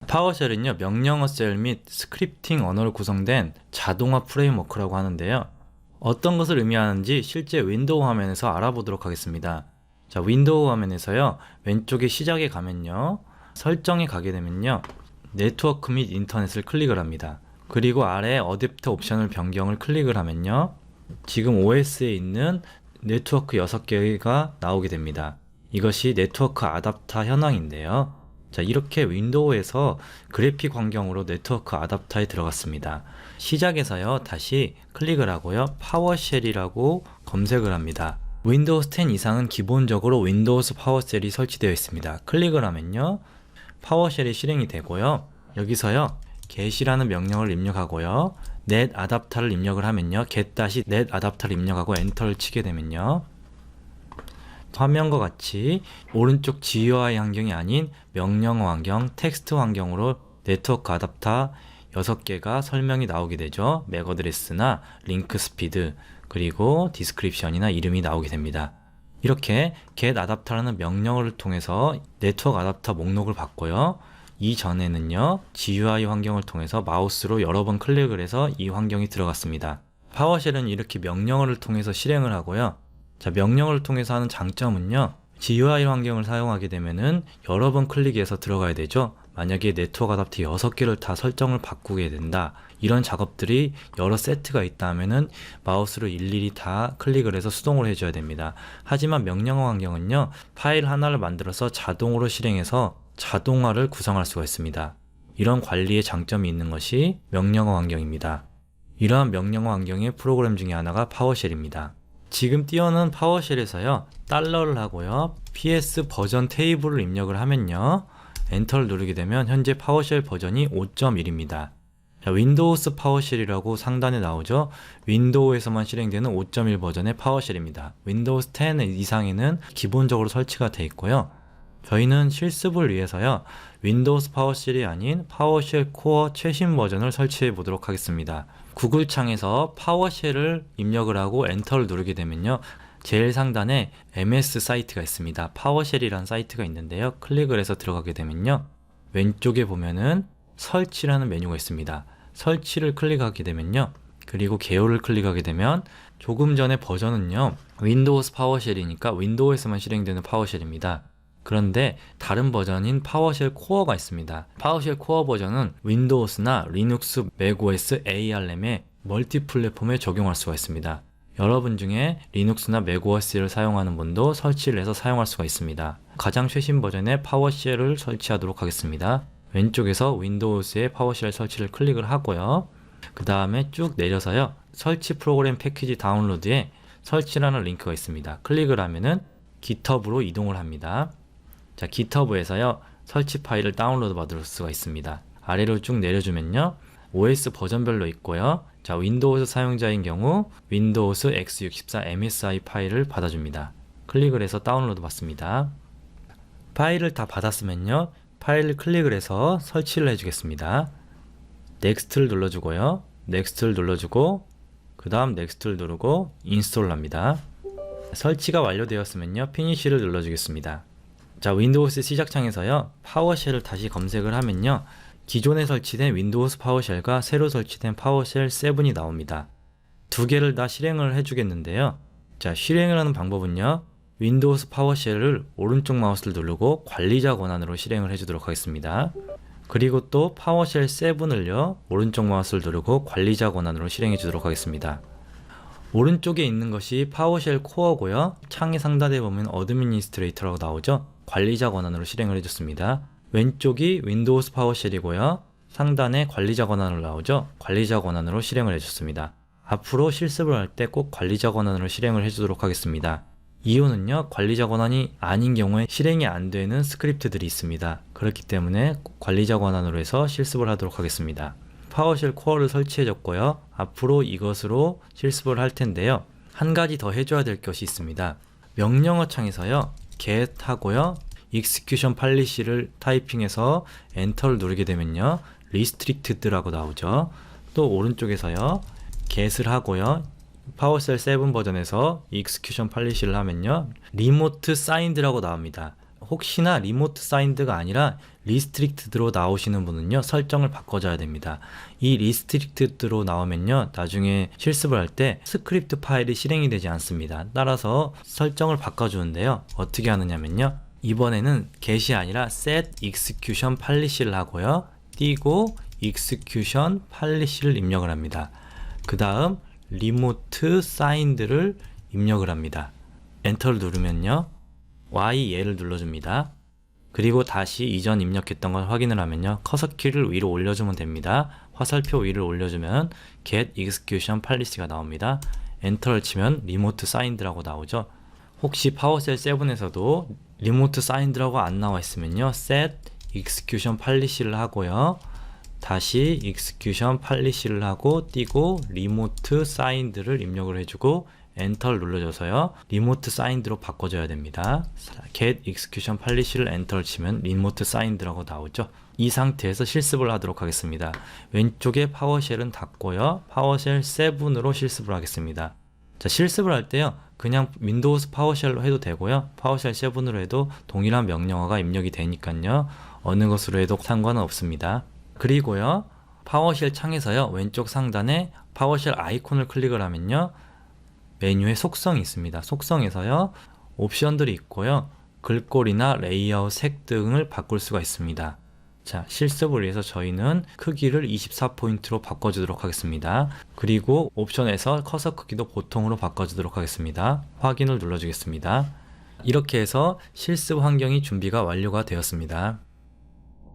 파워쉘은요, 명령어 셀 및 스크립팅 언어로 구성된 자동화 프레임워크라고 하는데요. 어떤 것을 의미하는지 실제 윈도우 화면에서 알아보도록 하겠습니다. 자, 윈도우 화면에서요, 왼쪽에 시작에 가면요, 설정에 가게 되면요, 네트워크 및 인터넷을 클릭을 합니다. 그리고 아래 어댑터 옵션을 변경을 클릭을 하면요, 지금 OS에 있는 네트워크 6개가 나오게 됩니다. 이것이 네트워크 아답터 현황인데요. 자, 이렇게 윈도우에서 그래픽 환경으로 네트워크 아답터에 들어갔습니다. 시작에서요, 다시 클릭을 하고요, 파워쉘이라고 검색을 합니다. 윈도우스 10 이상은 기본적으로 윈도우스 파워쉘이 설치되어 있습니다. 클릭을 하면요, 파워쉘이 실행이 되고요, 여기서요, get이라는 명령을 입력하고요, net adapter를 입력을 하면요, get-net adapter를 입력하고 엔터를 치게 되면요, 화면과 같이 오른쪽 GUI 환경이 아닌 명령어 환경, 텍스트 환경으로 네트워크 아답터 6개가 설명이 나오게 되죠. 맥 어드레스나 링크 스피드, 그리고 디스크립션이나 이름이 나오게 됩니다. 이렇게 get adapter라는 명령어를 통해서 네트워크 아답터 목록을 받고요. 이전에는요, GUI 환경을 통해서 마우스로 여러 번 클릭을 해서 이 환경이 들어갔습니다. 파워쉘은 이렇게 명령어를 통해서 실행을 하고요. 자, 명령어를 통해서 하는 장점은요, GUI 환경을 사용하게 되면은 여러 번 클릭해서 들어가야 되죠. 만약에 네트워크 아답터 6개를 다 설정을 바꾸게 된다, 이런 작업들이 여러 세트가 있다 하면은 마우스로 일일이 다 클릭을 해서 수동으로 해줘야 됩니다. 하지만 명령어 환경은요, 파일 하나를 만들어서 자동으로 실행해서 자동화를 구성할 수가 있습니다. 이런 관리의 장점이 있는 것이 명령어 환경입니다. 이러한 명령어 환경의 프로그램 중에 하나가 파워쉘입니다. 지금 띄워놓은 파워쉘에서요, 달러를 하고요, ps 버전 테이블을 입력을 하면요, 엔터를 누르게 되면 현재 파워쉘 버전이 5.1입니다. 자, 윈도우스 파워쉘이라고 상단에 나오죠. 윈도우에서만 실행되는 5.1 버전의 파워쉘입니다. 윈도우스 10 이상에는 기본적으로 설치가 되어 있고요. 저희는 실습을 위해서요, 윈도우스 파워쉘이 아닌 파워쉘 코어 최신 버전을 설치해 보도록 하겠습니다. 구글 창에서 파워쉘을 입력을 하고 엔터를 누르게 되면요, 제일 상단에 MS 사이트가 있습니다. 파워쉘이라는 사이트가 있는데요, 클릭을 해서 들어가게 되면요, 왼쪽에 보면은 설치라는 메뉴가 있습니다. 설치를 클릭하게 되면요, 그리고 개요를 클릭하게 되면 조금 전에 버전은요, 윈도우스 파워쉘이니까 윈도우에서만 실행되는 파워쉘입니다. 그런데 다른 버전인 파워쉘 코어가 있습니다. 파워쉘 코어 버전은 윈도우스나 리눅스, 맥OS, ARM의 멀티 플랫폼에 적용할 수가 있습니다. 여러분 중에 리눅스나 맥OS를 사용하는 분도 설치를 해서 사용할 수가 있습니다. 가장 최신 버전의 파워쉘을 설치하도록 하겠습니다. 왼쪽에서 윈도우스의 파워쉘 설치를 클릭을 하고요, 그 다음에 쭉 내려서요, 설치 프로그램 패키지 다운로드에 설치라는 링크가 있습니다. 클릭을 하면은 GitHub으로 이동을 합니다. 자, GitHub에서요, 설치 파일을 다운로드 받을 수가 있습니다. 아래로 쭉 내려주면요, OS 버전별로 있고요. 자, 윈도우스 사용자인 경우 윈도우스 x64 MSI 파일을 받아줍니다. 클릭을 해서 다운로드 받습니다. 파일을 다 받았으면요, 파일을 클릭을 해서 설치를 해주겠습니다. 넥스트를 눌러주고요, 넥스트를 눌러주고, 그 다음 넥스트를 누르고 인스톨을 합니다. 설치가 완료되었으면요, 피니쉬를 눌러주겠습니다. 자, 윈도우스 시작창에서요, 파워쉘을 다시 검색을 하면요, 기존에 설치된 윈도우스 파워쉘과 새로 설치된 파워쉘 7이 나옵니다. 두 개를 다 실행을 해주겠는데요. 자, 실행을 하는 방법은요, 윈도우스 파워쉘을 오른쪽 마우스를 누르고 관리자 권한으로 실행을 해주도록 하겠습니다. 그리고 또 파워쉘 7을요, 오른쪽 마우스를 누르고 관리자 권한으로 실행해 주도록 하겠습니다. 오른쪽에 있는 것이 파워쉘 코어고요, 창의 상단에 보면 어드미니스트레이터라고 나오죠. 관리자 권한으로 실행을 해줬습니다. 왼쪽이 윈도우스 파워쉘이고요, 상단에 관리자 권한으로 나오죠. 관리자 권한으로 실행을 해줬습니다. 앞으로 실습을 할 때 꼭 관리자 권한으로 실행을 해주도록 하겠습니다. 이유는요, 관리자 권한이 아닌 경우에 실행이 안 되는 스크립트들이 있습니다. 그렇기 때문에 관리자 권한으로 해서 실습을 하도록 하겠습니다. 파워쉘 코어를 설치해줬고요, 앞으로 이것으로 실습을 할 텐데요, 한 가지 더 해줘야 될 것이 있습니다. 명령어 창에서요, get 하고요, execution policy를 타이핑해서 엔터를 누르게 되면요, restricted라고 나오죠. 또 오른쪽에서요, get을 하고요, 파워쉘 7 버전에서 execution policy를 하면요, remote signed라고 나옵니다. 혹시나 리모트 사인드가 아니라 리스트릭트드로 나오시는 분은요, 설정을 바꿔줘야 됩니다. 이 리스트릭트드로 나오면요, 나중에 실습을 할 때 스크립트 파일이 실행이 되지 않습니다. 따라서 설정을 바꿔주는데요, 어떻게 하느냐면요, 이번에는 get이 아니라 set execution policy를 하고요, 띄고 execution policy를 입력을 합니다. 그 다음 remote signed를 입력을 합니다. 엔터를 누르면요, Y 얘를 눌러줍니다. 그리고 다시 이전 입력했던 걸 확인을 하면요, 커서 키를 위로 올려주면 됩니다. 화살표 위를 올려주면 get execution policy가 나옵니다. 엔터를 치면 remote signed라고 나오죠. 혹시 파워쉘 7에서도 remote signed라고 안 나와 있으면요, set execution policy를 하고요, 다시 execution policy를 하고 띄고 remote signed를 입력을 해주고 엔터를 눌러줘서요, remote signed로 바꿔줘야 됩니다. get execution policy를 엔터를 치면 remote signed라고 나오죠. 이 상태에서 실습을 하도록 하겠습니다. 왼쪽에 파워쉘은 닫고요, 파워쉘 7으로 실습을 하겠습니다. 자, 실습을 할 때요, 그냥 윈도우스 파워쉘로 해도 되고요, 파워쉘 7으로 해도 동일한 명령어가 입력이 되니까요, 어느 것으로 해도 상관은 없습니다. 그리고요, 파워쉘 창에서요, 왼쪽 상단에 파워쉘 아이콘을 클릭을 하면요, 메뉴에 속성이 있습니다. 속성에서요, 옵션들이 있고요, 글꼴이나 레이아웃 색 등을 바꿀 수가 있습니다. 자, 실습을 위해서 저희는 크기를 24포인트로 바꿔주도록 하겠습니다. 그리고 옵션에서 커서 크기도 보통으로 바꿔주도록 하겠습니다. 확인을 눌러주겠습니다. 이렇게 해서 실습 환경이 준비가 완료가 되었습니다.